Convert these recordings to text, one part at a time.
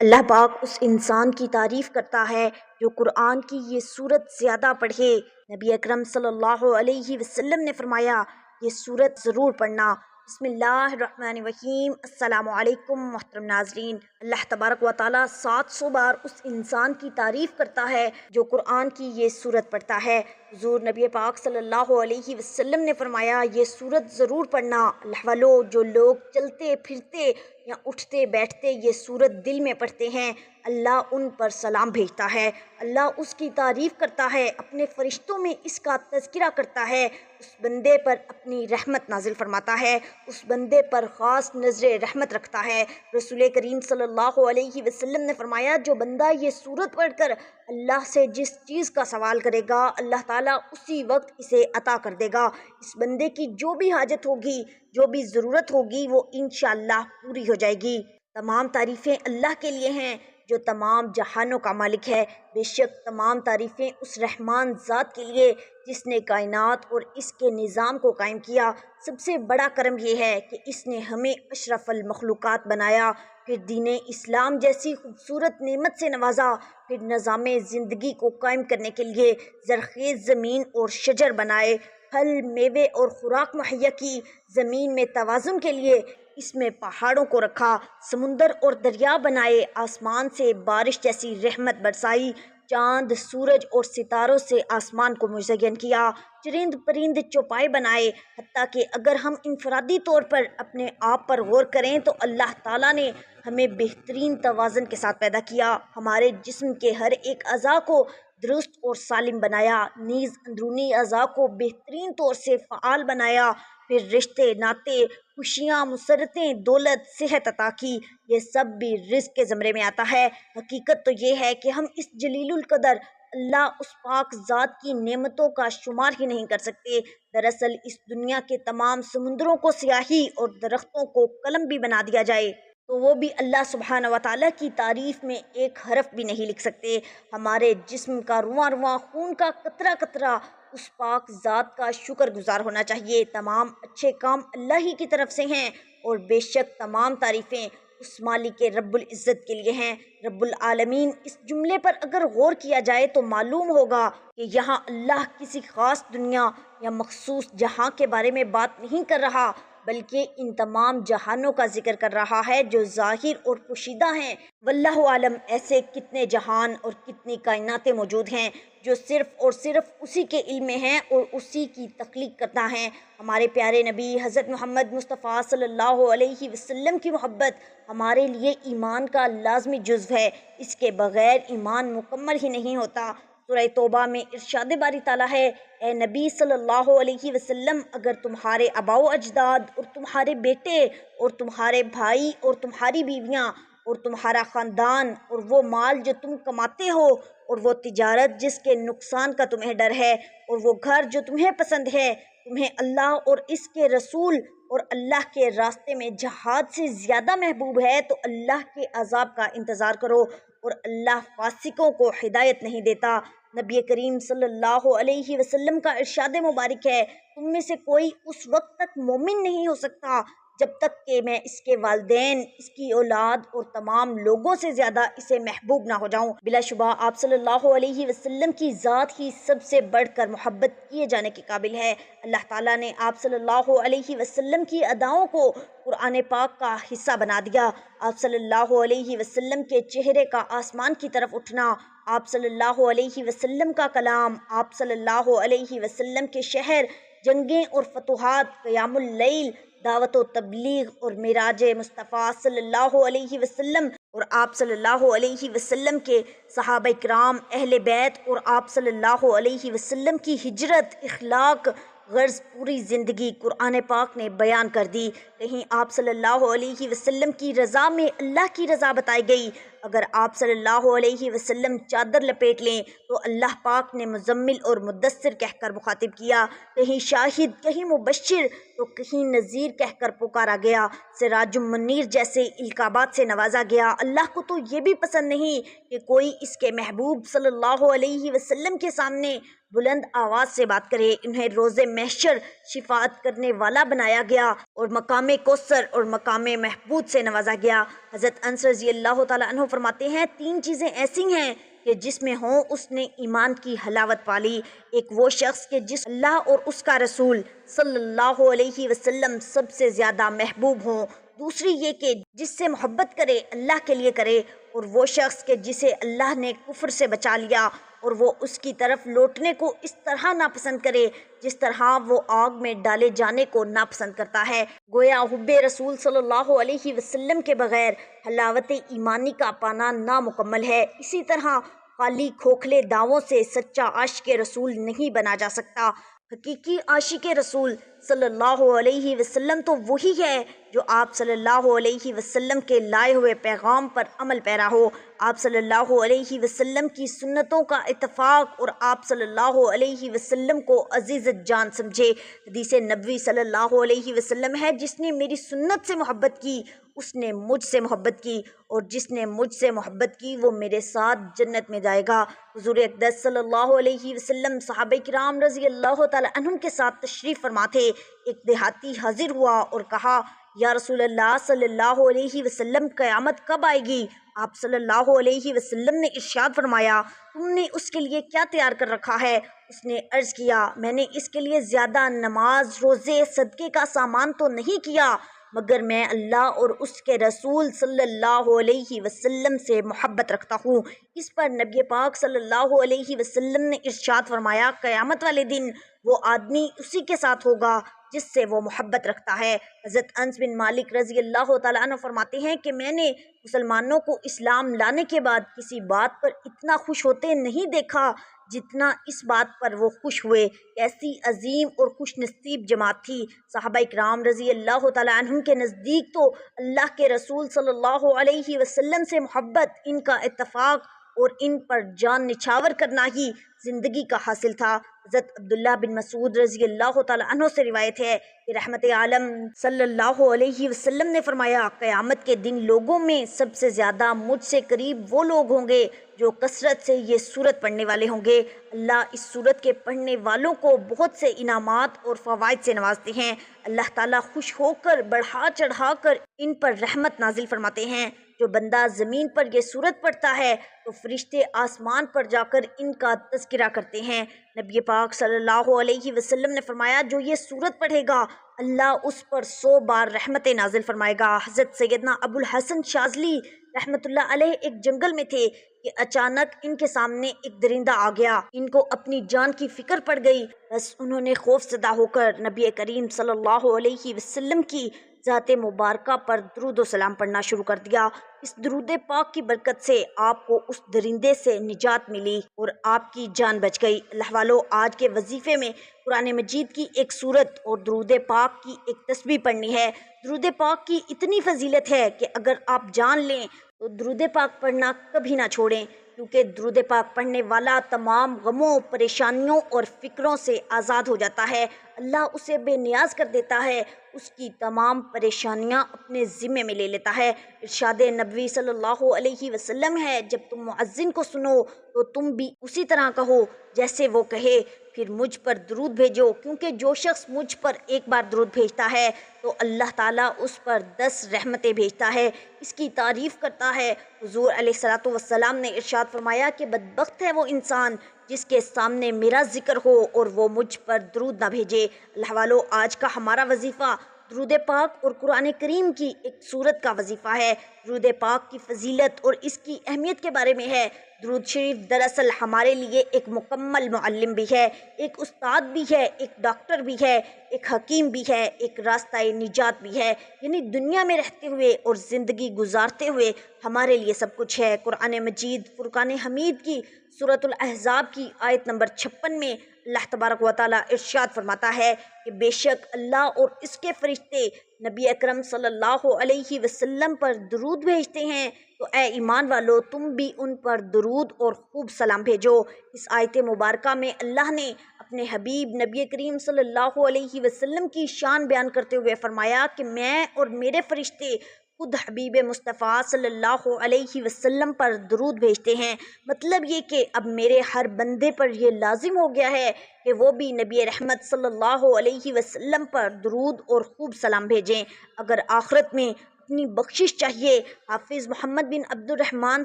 اللہ پاک اس انسان کی تعریف کرتا ہے جو قرآن کی یہ سورت زیادہ پڑھے۔ نبی اکرم صلی اللہ علیہ وسلم نے فرمایا یہ سورت ضرور پڑھنا۔ بسم اللہ الرحمن الرحیم۔ السلام علیکم محترم ناظرین۔ اللہ تبارک و تعالیٰ 700 بار اس انسان کی تعریف کرتا ہے جو قرآن کی یہ سورت پڑھتا ہے۔ حضور نبی پاک صلی اللہ علیہ وسلم نے فرمایا یہ سورت ضرور پڑھنا۔ اللہ والو، جو لوگ چلتے پھرتے یا اٹھتے بیٹھتے یہ سورت دل میں پڑھتے ہیں، اللہ ان پر سلام بھیجتا ہے، اللہ اس کی تعریف کرتا ہے، اپنے فرشتوں میں اس کا تذکرہ کرتا ہے، اس بندے پر اپنی رحمت نازل فرماتا ہے، اس بندے پر خاص نظر رحمت رکھتا ہے۔ رسول کریم صلی اللہ علیہ وسلم نے فرمایا جو بندہ یہ سورت پڑھ کر اللہ سے جس چیز کا سوال کرے گا اللہ تعالیٰ اسی وقت اسے عطا کر دے گا۔ اس بندے کی جو بھی حاجت ہوگی، جو بھی ضرورت ہوگی، وہ انشاءاللہ پوری ہو جائے گی۔ تمام تعریفیں اللہ کے لیے ہیں جو تمام جہانوں کا مالک ہے۔ بے شک تمام تعریفیں اس رحمان ذات کے لیے جس نے کائنات اور اس کے نظام کو قائم کیا۔ سب سے بڑا کرم یہ ہے کہ اس نے ہمیں اشرف المخلوقات بنایا، پھر دین اسلام جیسی خوبصورت نعمت سے نوازا، پھر نظام زندگی کو قائم کرنے کے لیے زرخیز زمین اور شجر بنائے، پھل میوے اور خوراک مہیا کی، زمین میں توازن کے لیے اس میں پہاڑوں کو رکھا، سمندر اور دریا بنائے، آسمان سے بارش جیسی رحمت برسائی، چاند سورج اور ستاروں سے آسمان کو مزین کیا، چرند پرند چوپائے بنائے۔ حتیٰ کہ اگر ہم انفرادی طور پر اپنے آپ پر غور کریں تو اللہ تعالیٰ نے ہمیں بہترین توازن کے ساتھ پیدا کیا، ہمارے جسم کے ہر ایک اعضاء کو درست اور سالم بنایا، نیز اندرونی اعضاء کو بہترین طور سے فعال بنایا، پھر رشتے ناطے، خوشیاں، مسرتیں، دولت، صحت عطا کی۔ یہ سب بھی رزق کے زمرے میں آتا ہے۔ حقیقت تو یہ ہے کہ ہم اس جلیل القدر اللہ اس پاک ذات کی نعمتوں کا شمار ہی نہیں کر سکتے۔ دراصل اس دنیا کے تمام سمندروں کو سیاہی اور درختوں کو قلم بھی بنا دیا جائے تو وہ بھی اللہ سبحانہ و تعالیٰ کی تعریف میں ایک حرف بھی نہیں لکھ سکتے۔ ہمارے جسم کا رواں رواں، خون کا قطرہ قطرہ اس پاک ذات کا شکر گزار ہونا چاہیے۔ تمام اچھے کام اللہ ہی کی طرف سے ہیں اور بے شک تمام تعریفیں اس مالک رب العزت کے لیے ہیں۔ رب العالمین اس جملے پر اگر غور کیا جائے تو معلوم ہوگا کہ یہاں اللہ کسی خاص دنیا یا مخصوص جہاں کے بارے میں بات نہیں کر رہا بلکہ ان تمام جہانوں کا ذکر کر رہا ہے جو ظاہر اور پوشیدہ ہیں۔ واللہ عالم، ایسے کتنے جہان اور کتنی کائناتیں موجود ہیں جو صرف اور صرف اسی کے علم میں ہیں اور اسی کی تخلیق کرتا ہیں۔ ہمارے پیارے نبی حضرت محمد مصطفیٰ صلی اللہ علیہ وسلم کی محبت ہمارے لیے ایمان کا لازمی جزو ہے، اس کے بغیر ایمان مکمل ہی نہیں ہوتا۔ سورہ توبہ میں ارشاد باری تعالیٰ ہے، اے نبی صلی اللہ علیہ وسلم، اگر تمہارے آباء و اجداد اور تمہارے بیٹے اور تمہارے بھائی اور تمہاری بیویاں اور تمہارا خاندان اور وہ مال جو تم کماتے ہو اور وہ تجارت جس کے نقصان کا تمہیں ڈر ہے اور وہ گھر جو تمہیں پسند ہے تمہیں اللہ اور اس کے رسول اور اللہ کے راستے میں جہاد سے زیادہ محبوب ہے تو اللہ کے عذاب کا انتظار کرو، اور اللہ فاسقوں کو ہدایت نہیں دیتا۔ نبی کریم صلی اللہ علیہ وسلم کا ارشاد مبارک ہے، تم میں سے کوئی اس وقت تک مومن نہیں ہو سکتا جب تک کہ میں اس کے والدین، اس کی اولاد اور تمام لوگوں سے زیادہ اسے محبوب نہ ہو جاؤں۔ بلا شبہ آپ صلی اللہ علیہ وسلم کی ذات ہی سب سے بڑھ کر محبت کیے جانے کے قابل ہے۔ اللہ تعالیٰ نے آپ صلی اللہ علیہ وسلم کی اداؤں کو قرآن پاک کا حصہ بنا دیا۔ آپ صلی اللہ علیہ وسلم کے چہرے کا آسمان کی طرف اٹھنا، آپ صلی اللہ علیہ وسلم کا کلام، آپ صلی اللہ علیہ وسلم کے شہر، جنگیں اور فتوحات، قیام اللیل، دعوت و تبلیغ اور معراج مصطفیٰ صلی اللہ علیہ وسلم اور آپ صلی اللہ علیہ وسلم کے صحابہ کرام، اہل بیت اور آپ صلی اللہ علیہ وسلم کی ہجرت، اخلاق، غرض پوری زندگی قرآن پاک نے بیان کر دی۔ کہیں آپ صلی اللہ علیہ وسلم کی رضا میں اللہ کی رضا بتائی گئی۔ اگر آپ صلی اللہ علیہ وسلم چادر لپیٹ لیں تو اللہ پاک نے مزمل اور مدثر کہہ کر مخاطب کیا، کہیں شاہد، کہیں مبشر تو کہیں نذیر کہہ کر پکارا گیا، سراج منیر جیسے القابات سے نوازا گیا۔ اللہ کو تو یہ بھی پسند نہیں کہ کوئی اس کے محبوب صلی اللہ علیہ وسلم کے سامنے بلند آواز سے بات کرے۔ انہیں روز محشر شفاعت کرنے والا بنایا گیا اور مقام کوثر اور مقام محمود سے نوازا گیا۔ حضرت انس رضی اللہ تعالیٰ عنہ فرماتے ہیں 3 چیزیں ایسی ہیں کہ جس میں ہوں اس نے ایمان کی حلاوت پالی۔ ایک وہ شخص کہ جس اللہ اور اس کا رسول صلی اللہ علیہ وسلم سب سے زیادہ محبوب ہوں۔ دوسری یہ کہ جس سے محبت کرے اللہ کے لیے کرے، اور وہ شخص کہ جسے اللہ نے کفر سے بچا لیا اور وہ اس کی طرف لوٹنے کو اس طرح ناپسند کرے جس طرح وہ آگ میں ڈالے جانے کو ناپسند کرتا ہے۔ گویا حب رسول صلی اللہ علیہ وسلم کے بغیر حلاوت ایمانی کا پانا نامکمل ہے۔ اسی طرح خالی کھوکھلے دعووں سے سچا عاشق رسول نہیں بنا جا سکتا۔ حقیقی عاشق رسول صلی اللہ علیہ وسلم تو وہی ہے جو آپ صلی اللہ علیہ وسلم کے لائے ہوئے پیغام پر عمل پیرا ہو، آپ صلی اللہ علیہ وسلم کی سنتوں کا اتفاق اور آپ صلی اللہ علیہ وسلم کو عزیز جان سمجھے۔ حدیث نبوی صلی اللہ علیہ وسلم ہے، جس نے میری سنت سے محبت کی اس نے مجھ سے محبت کی، اور جس نے مجھ سے محبت کی وہ میرے ساتھ جنت میں جائے گا۔ حضور اقدس صلی اللہ علیہ وسلم صحابہ کرام رضی اللہ تعالی عنہم کے ساتھ تشریف فرما تھے۔ ایک دیہاتی حاضر ہوا اور کہا، یا رسول اللہ صلی اللہ علیہ وسلم، قیامت کب آئے گی؟ آپ صلی اللہ علیہ وسلم نے ارشاد فرمایا، تم نے اس کے لیے کیا تیار کر رکھا ہے؟ اس نے عرض کیا، میں نے اس کے لیے زیادہ نماز، روزے، صدقے کا سامان تو نہیں کیا، مگر میں اللہ اور اس کے رسول صلی اللہ علیہ وسلم سے محبت رکھتا ہوں۔ اس پر نبی پاک صلی اللہ علیہ وسلم نے ارشاد فرمایا، قیامت والے دن وہ آدمی اسی کے ساتھ ہوگا جس سے وہ محبت رکھتا ہے۔ حضرت انس بن مالک رضی اللہ تعالیٰ عنہ فرماتے ہیں کہ میں نے مسلمانوں کو اسلام لانے کے بعد کسی بات پر اتنا خوش ہوتے نہیں دیکھا جتنا اس بات پر وہ خوش ہوئے۔ ایسی عظیم اور خوش نصیب جماعت تھی۔ صحابہ کرام رضی اللہ تعالیٰ عنہم کے نزدیک تو اللہ کے رسول صلی اللہ علیہ وسلم سے محبت، ان کا اتفاق اور ان پر جان نچھاور کرنا ہی زندگی کا حاصل تھا۔ حضرت عبداللہ بن مسعود رضی اللہ تعالیٰ عنہ سے روایت ہے کہ رحمت عالم صلی اللہ علیہ وسلم نے فرمایا، قیامت کے دن لوگوں میں سب سے زیادہ مجھ سے قریب وہ لوگ ہوں گے جو کثرت سے یہ سورت پڑھنے والے ہوں گے۔ اللہ اس سورت کے پڑھنے والوں کو بہت سے انعامات اور فوائد سے نوازتے ہیں۔ اللہ تعالیٰ خوش ہو کر بڑھا چڑھا کر ان پر رحمت نازل فرماتے ہیں۔ جو بندہ زمین پر یہ سورت پڑھتا ہے تو فرشتے آسمان پر جا کر ان کا تذکرہ کرتے ہیں۔ نبی پاک صلی اللہ علیہ وسلم نے فرمایا، جو یہ سورت پڑھے گا اللہ اس پر 100 بار رحمتیں نازل فرمائے گا۔ حضرت سیدنا ابو الحسن شاذلی رحمۃ اللہ علیہ ایک جنگل میں تھے کہ اچانک ان کے سامنے ایک درندہ آ گیا۔ ان کو اپنی جان کی فکر پڑ گئی، بس انہوں نے خوف زدہ ہو کر نبی کریم صلی اللہ علیہ وسلم کی ذات مبارکہ پر درود و سلام پڑھنا شروع کر دیا۔ اس درود پاک کی برکت سے آپ کو اس درندے سے نجات ملی اور آپ کی جان بچ گئی۔ اللہ والو، آج کے وظیفے میں قرآن مجید کی ایک سورت اور درود پاک کی ایک تسبیح پڑھنی ہے۔ درود پاک کی اتنی فضیلت ہے کہ اگر آپ جان لیں تو درود پاک پڑھنا کبھی نہ چھوڑیں، کیونکہ درود پاک پڑھنے والا تمام غموں، پریشانیوں اور فکروں سے آزاد ہو جاتا ہے۔ اللہ اسے بے نیاز کر دیتا ہے، اس کی تمام پریشانیاں اپنے ذمے میں لے لیتا ہے۔ ارشاد نبوی صلی اللہ علیہ وسلم ہے، جب تم مؤذن کو سنو تو تم بھی اسی طرح کہو جیسے وہ کہے، پھر مجھ پر درود بھیجو، کیونکہ جو شخص مجھ پر ایک بار درود بھیجتا ہے تو اللہ تعالیٰ اس پر 10 رحمتیں بھیجتا ہے۔ اس کی تعریف کرتا ہے۔ حضور علیہ الصلوۃ والسلام نے ارشاد فرمایا کہ بدبخت ہے وہ انسان جس کے سامنے میرا ذکر ہو اور وہ مجھ پر درود نہ بھیجے۔ اللہ والو، آج کا ہمارا وظیفہ درود پاک اور قرآن کریم کی ایک سورت کا وظیفہ ہے۔ درود پاک کی فضیلت اور اس کی اہمیت کے بارے میں ہے۔ درود شریف دراصل ہمارے لیے ایک مکمل معلم بھی ہے، ایک استاد بھی ہے، ایک ڈاکٹر بھی ہے، ایک حکیم بھی ہے، ایک راستہ نجات بھی ہے۔ یعنی دنیا میں رہتے ہوئے اور زندگی گزارتے ہوئے ہمارے لیے سب کچھ ہے۔ قرآن مجید فرقان حمید کی سورۃ الاحزاب کی آیت نمبر 56 میں اللہ تبارک و تعالیٰ ارشاد فرماتا ہے کہ بے شک اللہ اور اس کے فرشتے نبی اکرم صلی اللہ علیہ وسلم پر درود بھیجتے ہیں، تو اے ایمان والو، تم بھی ان پر درود اور خوب سلام بھیجو۔ اس آیت مبارکہ میں اللہ نے اپنے حبیب نبی کریم صلی اللہ علیہ وسلم کی شان بیان کرتے ہوئے فرمایا کہ میں اور میرے فرشتے خود حبیب مصطفیٰ صلی اللہ علیہ وسلم پر درود بھیجتے ہیں۔ مطلب یہ کہ اب میرے ہر بندے پر یہ لازم ہو گیا ہے کہ وہ بھی نبی رحمت صلی اللہ علیہ وسلم پر درود اور خوب سلام بھیجیں۔ اگر آخرت میں اپنی بخشش چاہیے۔ حافظ محمد بن عبد الرحمن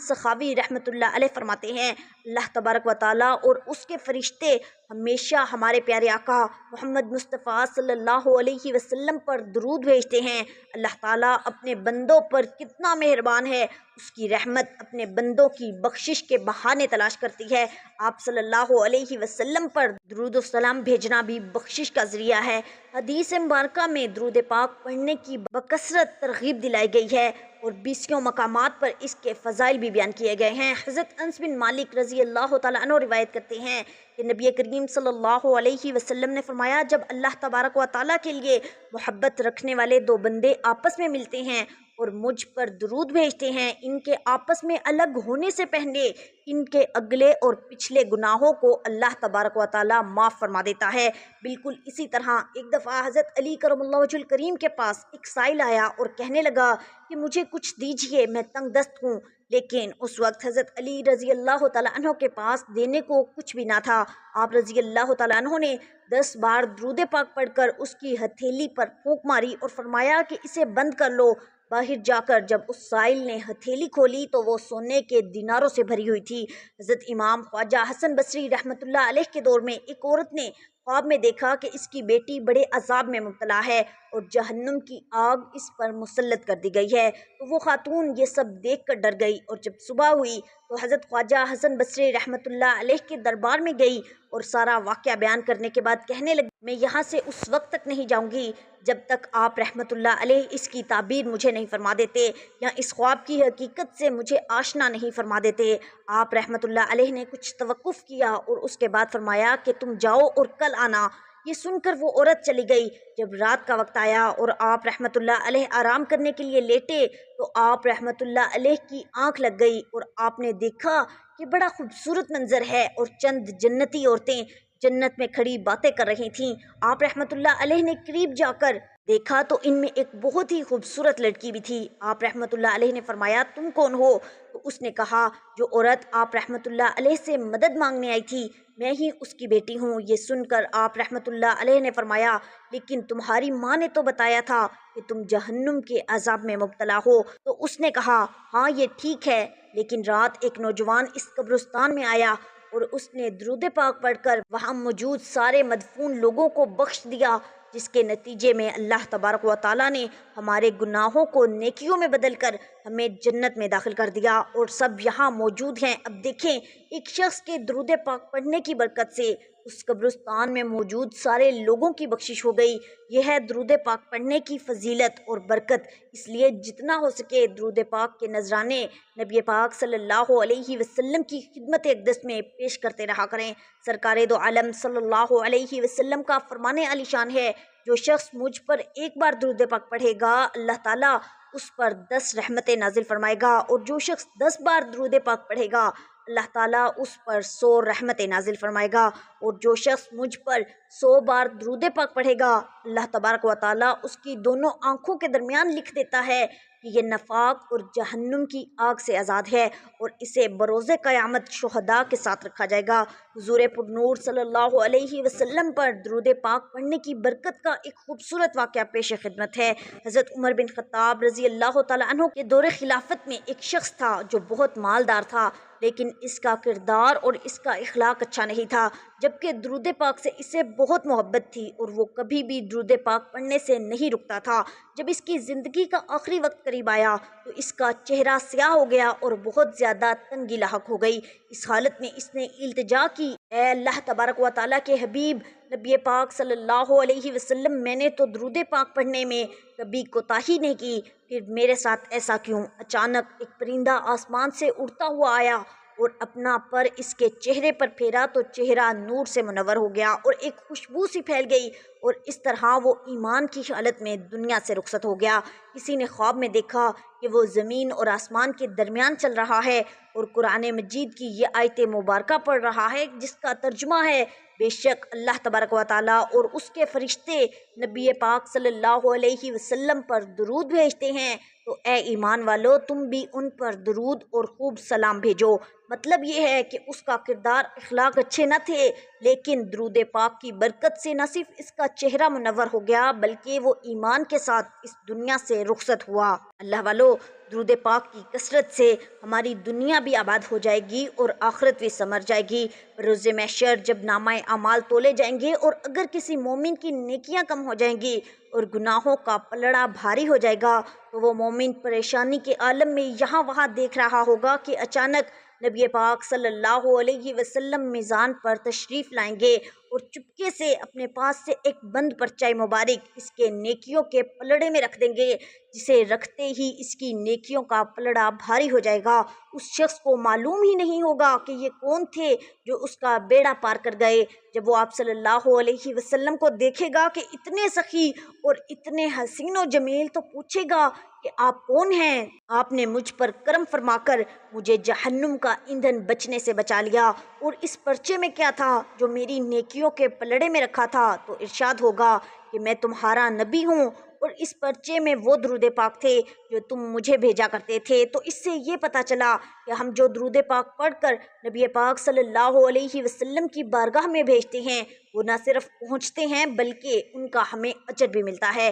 سخاوی رحمۃ اللہ علیہ فرماتے ہیں، اللہ تبارک و تعالیٰ اور اس کے فرشتے ہمیشہ ہمارے پیارے آقا محمد مصطفیٰ صلی اللہ علیہ وسلم پر درود بھیجتے ہیں۔ اللہ تعالیٰ اپنے بندوں پر کتنا مہربان ہے، اس کی رحمت اپنے بندوں کی بخشش کے بہانے تلاش کرتی ہے۔ آپ صلی اللہ علیہ وسلم پر درود و سلام بھیجنا بھی بخشش کا ذریعہ ہے۔ حدیث مبارکہ میں درود پاک پڑھنے کی بکثرت ترغیب دلائی گئی ہے اور 20 مقامات پر اس کے فضائل بھی بیان کیے گئے ہیں۔ حضرت انس بن مالک رضی اللہ تعالیٰ عنہ روایت کرتے ہیں کہ نبی کریم صلی اللہ علیہ وسلم نے فرمایا، جب اللہ تبارک و تعالیٰ کے لیے محبت رکھنے والے دو بندے آپس میں ملتے ہیں اور مجھ پر درود بھیجتے ہیں، ان کے آپس میں الگ ہونے سے پہلے ان کے اگلے اور پچھلے گناہوں کو اللہ تبارک و تعالیٰ معاف فرما دیتا ہے۔ بالکل اسی طرح ایک دفعہ حضرت علی کرم اللہ وجہ الکریم کے پاس ایک سائل آیا اور کہنے لگا کہ مجھے کچھ دیجئے، میں تنگ دست ہوں۔ لیکن اس وقت حضرت علی رضی اللہ تعالیٰ عنہ کے پاس دینے کو کچھ بھی نہ تھا۔ آپ رضی اللہ تعالیٰ عنہ نے 10 بار درود پاک پڑھ کر اس کی ہتھیلی پر پھونک ماری اور فرمایا کہ اسے بند کر لو۔ باہر جا کر جب اس سائل نے ہتھیلی کھولی تو وہ سونے کے دیناروں سے بھری ہوئی تھی۔ حضرت امام خواجہ حسن بصری رحمۃ اللہ علیہ کے دور میں ایک عورت نے خواب میں دیکھا کہ اس کی بیٹی بڑے عذاب میں مبتلا ہے اور جہنم کی آگ اس پر مسلط کر دی گئی ہے، تو وہ خاتون یہ سب دیکھ کر ڈر گئی اور جب صبح ہوئی تو حضرت خواجہ حسن بصری رحمۃ اللہ علیہ کے دربار میں گئی اور سارا واقعہ بیان کرنے کے بعد کہنے لگی، میں یہاں سے اس وقت تک نہیں جاؤں گی جب تک آپ رحمۃ اللہ علیہ اس کی تعبیر مجھے نہیں فرما دیتے یا اس خواب کی حقیقت سے مجھے آشنا نہیں فرما دیتے۔ آپ رحمۃ اللہ علیہ نے کچھ توقف کیا اور اس کے بعد فرمایا کہ تم جاؤ اور کل آنا۔ یہ سن کر وہ عورت چلی گئی۔ جب رات کا وقت آیا اور آپ رحمۃ اللہ علیہ آرام کرنے کے لیے لیٹے تو آپ رحمۃ اللہ علیہ کی آنکھ لگ گئی اور آپ نے دیکھا کہ بڑا خوبصورت منظر ہے اور چند جنتی عورتیں جنت میں کھڑی باتیں کر رہی تھیں۔ آپ رحمۃ اللہ علیہ نے قریب جا کر دیکھا تو ان میں ایک بہت ہی خوبصورت لڑکی بھی تھی۔ آپ رحمۃ اللہ علیہ نے فرمایا، تم کون ہو؟ تو اس نے کہا، جو عورت آپ رحمۃ اللہ علیہ سے مدد مانگنے آئی تھی میں ہی اس کی بیٹی ہوں۔ یہ سن کر آپ رحمۃ اللہ علیہ نے فرمایا، لیکن تمہاری ماں نے تو بتایا تھا کہ تم جہنم کے عذاب میں مبتلا ہو۔ تو اس نے کہا، ہاں یہ ٹھیک ہے، لیکن رات ایک نوجوان اس قبرستان میں آیا اور اس نے درود پاک پڑھ کر وہاں موجود سارے مدفون لوگوں کو بخش دیا، جس کے نتیجے میں اللہ تبارک و تعالیٰ نے ہمارے گناہوں کو نیکیوں میں بدل کر ہمیں جنت میں داخل کر دیا اور سب یہاں موجود ہیں۔ اب دیکھیں، ایک شخص کے درود پاک پڑھنے کی برکت سے اس قبرستان میں موجود سارے لوگوں کی بخشش ہو گئی۔ یہ ہے درود پاک پڑھنے کی فضیلت اور برکت۔ اس لیے جتنا ہو سکے درود پاک کے نذرانے نبی پاک صلی اللہ علیہ وسلم کی خدمت اقدس میں پیش کرتے رہا کریں۔ سرکار دو عالم صلی اللہ علیہ وسلم کا فرمان عالی شان ہے، جو شخص مجھ پر ایک بار درود پاک پڑھے گا اللہ تعالیٰ اس پر 10 رحمتیں نازل فرمائے گا، اور جو شخص 10 بار درود پاک پڑھے گا اللہ تعالیٰ اس پر 100 رحمتیں نازل فرمائے گا، اور جو شخص مجھ پر 100 بار درود پاک پڑھے گا اللہ تبارک و تعالیٰ اس کی دونوں آنکھوں کے درمیان لکھ دیتا ہے کہ یہ نفاق اور جہنم کی آگ سے آزاد ہے، اور اسے بروز قیامت شہداء کے ساتھ رکھا جائے گا۔ حضور پر نور صلی اللہ علیہ وسلم پر درود پاک پڑھنے کی برکت کا ایک خوبصورت واقعہ پیش خدمت ہے۔ حضرت عمر بن خطاب رضی اللہ تعالیٰ عنہ کے دور خلافت میں ایک شخص تھا جو بہت مالدار تھا، لیکن اس کا کردار اور اس کا اخلاق اچھا نہیں تھا، جبکہ درود پاک سے اسے بہت محبت تھی اور وہ کبھی بھی درود پاک پڑھنے سے نہیں رکتا تھا۔ جب اس کی زندگی کا آخری وقت قریب آیا تو اس کا چہرہ سیاہ ہو گیا اور بہت زیادہ تنگی لاحق ہو گئی۔ اس حالت میں اس نے التجا کی، اے اللہ تبارک و تعالیٰ کے حبیب نبی پاک صلی اللہ علیہ وسلم، میں نے تو درود پاک پڑھنے میں کبھی کوتاہی نہیں کی، پھر میرے ساتھ ایسا کیوں؟ اچانک ایک پرندہ آسمان سے اڑتا ہوا آیا اور اپنا پر اس کے چہرے پر پھیرا تو چہرہ نور سے منور ہو گیا اور ایک خوشبو سی پھیل گئی، اور اس طرح وہ ایمان کی حالت میں دنیا سے رخصت ہو گیا۔ کسی نے خواب میں دیکھا کہ وہ زمین اور آسمان کے درمیان چل رہا ہے اور قرآن مجید کی یہ آیت مبارکہ پڑھ رہا ہے، جس کا ترجمہ ہے، بے شک اللہ تبارک و تعالیٰ اور اس کے فرشتے نبی پاک صلی اللہ علیہ وسلم پر درود بھیجتے ہیں، تو اے ایمان والو تم بھی ان پر درود اور خوب سلام بھیجو۔ مطلب یہ ہے کہ اس کا کردار اخلاق اچھے نہ تھے، لیکن درود پاک کی برکت سے نہ صرف اس کا چہرہ منور ہو گیا بلکہ وہ ایمان کے ساتھ اس دنیا سے رخصت ہوا۔ اللہ والو، درود پاک کی کثرت سے ہماری دنیا بھی آباد ہو جائے گی اور آخرت بھی سمر جائے گی۔ روز محشر جب نامہ اعمال تولے جائیں گے اور اگر کسی مومن کی نیکیاں کم ہو جائیں گی اور گناہوں کا پلڑا بھاری ہو جائے گا تو وہ مومن پریشانی کے عالم میں یہاں وہاں دیکھ رہا ہوگا کہ اچانک نبی پاک صلی اللہ علیہ وسلم میزان پر تشریف لائیں گے اور چپکے سے اپنے پاس سے ایک بند پرچہ مبارک اس کے نیکیوں کے پلڑے میں رکھ دیں گے، جسے رکھتے ہی اس کی نیکیوں کا پلڑا بھاری ہو جائے گا۔ اس شخص کو معلوم ہی نہیں ہوگا کہ یہ کون تھے جو اس کا بیڑا پار کر گئے۔ جب وہ آپ صلی اللہ علیہ وسلم کو دیکھے گا کہ اتنے سخی اور اتنے حسین و جمیل تو پوچھے گا کہ آپ کون ہیں؟ آپ نے مجھ پر کرم فرما کر مجھے جہنم کا ایندھن بچنے سے بچا لیا، اور اس پرچے میں کیا تھا جو میری نیکیوں کے پلڑے میں رکھا تھا؟ تو ارشاد ہوگا کہ میں تمہارا نبی ہوں اور اس پرچے میں وہ درود پاک تھے جو تم مجھے بھیجا کرتے تھے۔ تو اس سے یہ پتہ چلا کہ ہم جو درود پاک پڑھ کر نبی پاک صلی اللہ علیہ وسلم کی بارگاہ میں بھیجتے ہیں وہ نہ صرف پہنچتے ہیں بلکہ ان کا ہمیں اجر بھی ملتا ہے۔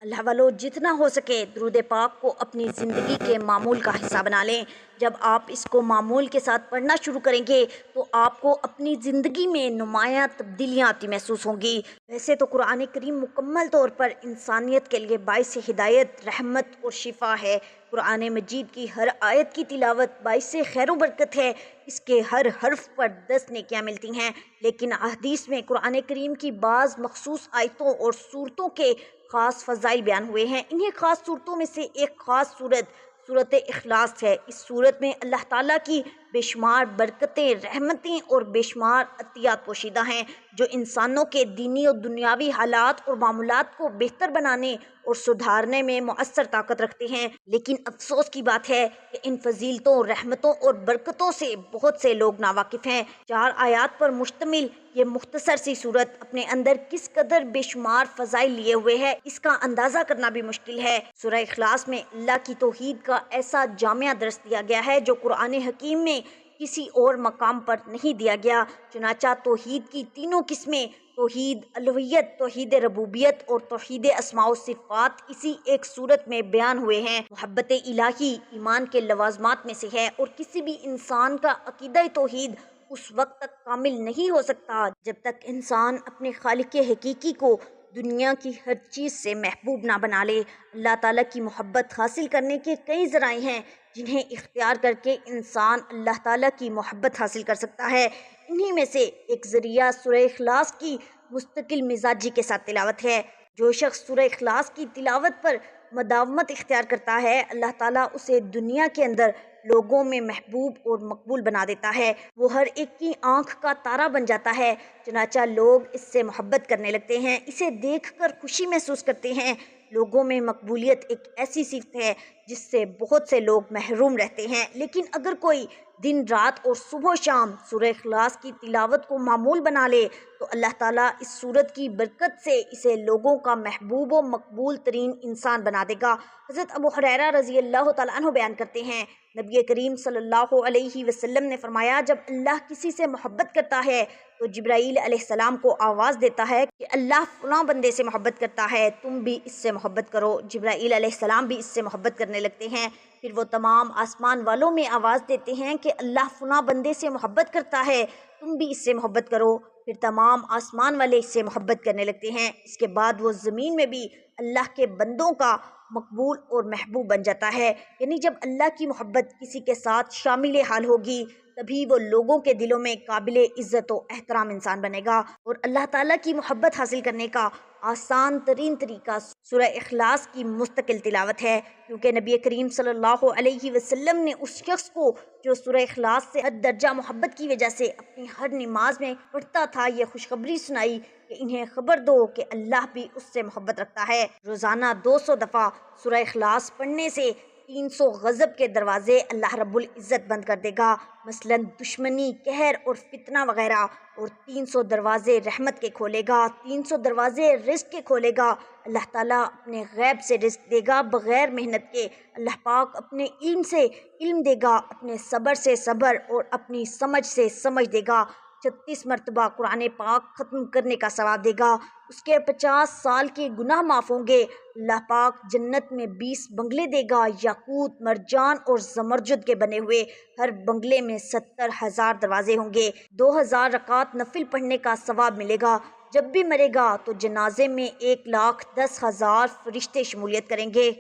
اللہ والو، جتنا ہو سکے درود پاک کو اپنی زندگی کے معمول کا حصہ بنا لیں۔ جب آپ اس کو معمول کے ساتھ پڑھنا شروع کریں گے تو آپ کو اپنی زندگی میں نمایاں تبدیلیاں آتی محسوس ہوں گی۔ ویسے تو قرآن کریم مکمل طور پر انسانیت کے لیے باعث ہدایت، رحمت اور شفا ہے۔ قرآن مجید کی ہر آیت کی تلاوت باعث خیر و برکت ہے، اس کے ہر حرف پر 10 نیکیاں ملتی ہیں۔ لیکن احادیث میں قرآن کریم کی بعض مخصوص آیتوں اور صورتوں کے خاص فضائل بیان ہوئے ہیں۔ انہیں خاص صورتوں میں سے ایک خاص صورت اخلاص ہے۔ اس صورت میں اللہ تعالیٰ کی بے شمار برکتیں، رحمتیں اور بے شمار عطیات پوشیدہ ہیں جو انسانوں کے دینی اور دنیاوی حالات اور معاملات کو بہتر بنانے اور سدھارنے میں مؤثر طاقت رکھتے ہیں۔ لیکن افسوس کی بات ہے کہ ان فضیلتوں، رحمتوں اور برکتوں سے بہت سے لوگ ناواقف ہیں۔ 4 آیات پر مشتمل یہ مختصر سی صورت اپنے اندر کس قدر بے شمار فضائل لیے ہوئے ہے اس کا اندازہ کرنا بھی مشکل ہے۔ سورہ اخلاص میں اللہ کی توحید کا ایسا جامع درس دیا گیا ہے جو قرآن حکیم میں کسی اور مقام پر نہیں دیا گیا۔ چنانچہ توحید کی تینوں قسمیں، توحید الوہیت، توحید ربوبیت اور توحید اسماء و صفات، اسی ایک صورت میں بیان ہوئے ہیں۔ محبت الہی ایمان کے لوازمات میں سے ہے اور کسی بھی انسان کا عقیدہ توحید اس وقت تک کامل نہیں ہو سکتا جب تک انسان اپنے خالق حقیقی کو دنیا کی ہر چیز سے محبوب نہ بنا لے۔ اللہ تعالیٰ کی محبت حاصل کرنے کے کئی ذرائع ہیں جنہیں اختیار کر کے انسان اللہ تعالیٰ کی محبت حاصل کر سکتا ہے۔ انہی میں سے ایک ذریعہ سورہ اخلاص کی مستقل مزاجی کے ساتھ تلاوت ہے۔ جو شخص سورہ اخلاص کی تلاوت پر مداومت اختیار کرتا ہے اللہ تعالیٰ اسے دنیا کے اندر لوگوں میں محبوب اور مقبول بنا دیتا ہے۔ وہ ہر ایک کی آنکھ کا تارا بن جاتا ہے، چنانچہ لوگ اس سے محبت کرنے لگتے ہیں، اسے دیکھ کر خوشی محسوس کرتے ہیں۔ لوگوں میں مقبولیت ایک ایسی صفت ہے جس سے بہت سے لوگ محروم رہتے ہیں، لیکن اگر کوئی دن رات اور صبح و شام سورہ اخلاص کی تلاوت کو معمول بنا لے تو اللہ تعالیٰ اس سورت کی برکت سے اسے لوگوں کا محبوب و مقبول ترین انسان بنا دے گا۔ حضرت ابو ہریرہ رضی اللہ تعالیٰ عنہ بیان کرتے ہیں، نبی کریم صلی اللہ علیہ وسلم نے فرمایا، جب اللہ کسی سے محبت کرتا ہے تو جبرائیل علیہ السلام کو آواز دیتا ہے کہ اللہ فلاں بندے سے محبت کرتا ہے، تم بھی اس سے محبت کرو۔ جبرائیل علیہ السلام بھی اس سے محبت کرنے لگتے ہیں، پھر وہ تمام آسمان والوں میں آواز دیتے ہیں کہ اللہ فلاں بندے سے محبت کرتا ہے، تم بھی اس سے محبت کرو۔ پھر تمام آسمان والے اس سے محبت کرنے لگتے ہیں۔ اس کے بعد وہ زمین میں بھی اللہ کے بندوں کا مقبول اور محبوب بن جاتا ہے۔ یعنی جب اللہ کی محبت کسی کے ساتھ شامل حال ہوگی تبھی وہ لوگوں کے دلوں میں قابل عزت و احترام انسان بنے گا۔ اور اللہ تعالیٰ کی محبت حاصل کرنے کا آسان ترین طریقہ سورہ اخلاص کی مستقل تلاوت ہے، کیونکہ نبی کریم صلی اللہ علیہ وسلم نے اس شخص کو جو سورہ اخلاص سے حد درجہ محبت کی وجہ سے اپنی ہر نماز میں پڑھتا تھا یہ خوشخبری سنائی کہ انہیں خبر دو کہ اللہ بھی اس سے محبت رکھتا ہے۔ روزانہ 200 دفعہ سورہ اخلاص پڑھنے سے 300 غضب کے دروازے اللہ رب العزت بند کر دے گا، مثلا دشمنی، قہر اور فتنہ وغیرہ، اور 300 دروازے رحمت کے کھولے گا، 300 دروازے رزق کے کھولے گا۔ اللہ تعالیٰ اپنے غیب سے رزق دے گا بغیر محنت کے، اللہ پاک اپنے علم سے علم دے گا، اپنے صبر سے صبر اور اپنی سمجھ سے سمجھ دے گا۔ 36 مرتبہ قرآن پاک ختم کرنے کا ثواب دے گا۔ اس کے 50 سال کے گناہ معاف ہوں گے۔ اللہ پاک جنت میں 20 بنگلے دے گا، یاقوت، مرجان اور زمرجد کے بنے ہوئے۔ ہر بنگلے میں 70,000 دروازے ہوں گے۔ 2000 رکعت نفل پڑھنے کا ثواب ملے گا۔ جب بھی مرے گا تو جنازے میں 1,10,000 فرشتے شمولیت کریں گے۔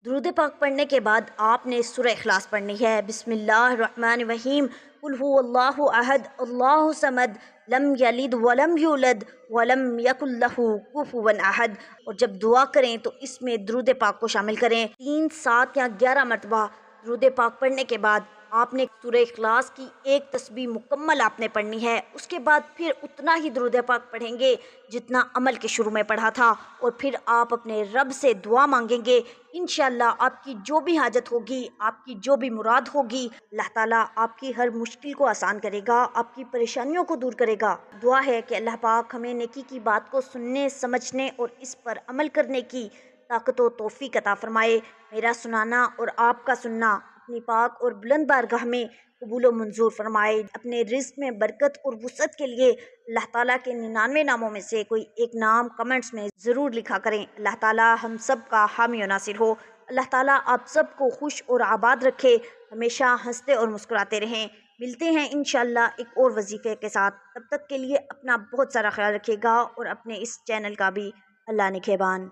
درود پاک پڑھنے کے بعد آپ نے سورہ اخلاص پڑھنی ہے۔ بسم اللہ الرحمن الرحیم، قل هو اللہ احد اللہ الصمد لم یلد ولم یولد ولم یکن لہ کفوا احد۔ اور جب دعا کریں تو اس میں درود پاک کو شامل کریں۔ 3، 7 یا 11 مرتبہ درود پاک پڑھنے کے بعد آپ نے سورہ اخلاص کی ایک تسبیح مکمل آپ نے پڑھنی ہے۔ اس کے بعد پھر اتنا ہی درود پاک پڑھیں گے جتنا عمل کے شروع میں پڑھا تھا، اور پھر آپ اپنے رب سے دعا مانگیں گے۔ انشاءاللہ آپ کی جو بھی حاجت ہوگی، آپ کی جو بھی مراد ہوگی، اللہ تعالیٰ آپ کی ہر مشکل کو آسان کرے گا، آپ کی پریشانیوں کو دور کرے گا۔ دعا ہے کہ اللہ پاک ہمیں نیکی کی بات کو سننے، سمجھنے اور اس پر عمل کرنے کی طاقت و توفیق عطا فرمائے۔ میرا سنانا اور آپ کا سننا اپنی پاک اور بلند بارگاہ میں قبول و منظور فرمائے۔ اپنے رزق میں برکت اور وسعت کے لیے اللہ تعالیٰ کے 99 ناموں میں سے کوئی ایک نام کمنٹس میں ضرور لکھا کریں۔ اللہ تعالیٰ ہم سب کا حامی و ناصر ہو۔ اللہ تعالیٰ آپ سب کو خوش اور آباد رکھے، ہمیشہ ہنستے اور مسکراتے رہیں۔ ملتے ہیں انشاءاللہ ایک اور وظیفے کے ساتھ۔ تب تک کے لیے اپنا بہت سارا خیال رکھیے گا اور اپنے اس چینل کا بھی اللہ نگہبان۔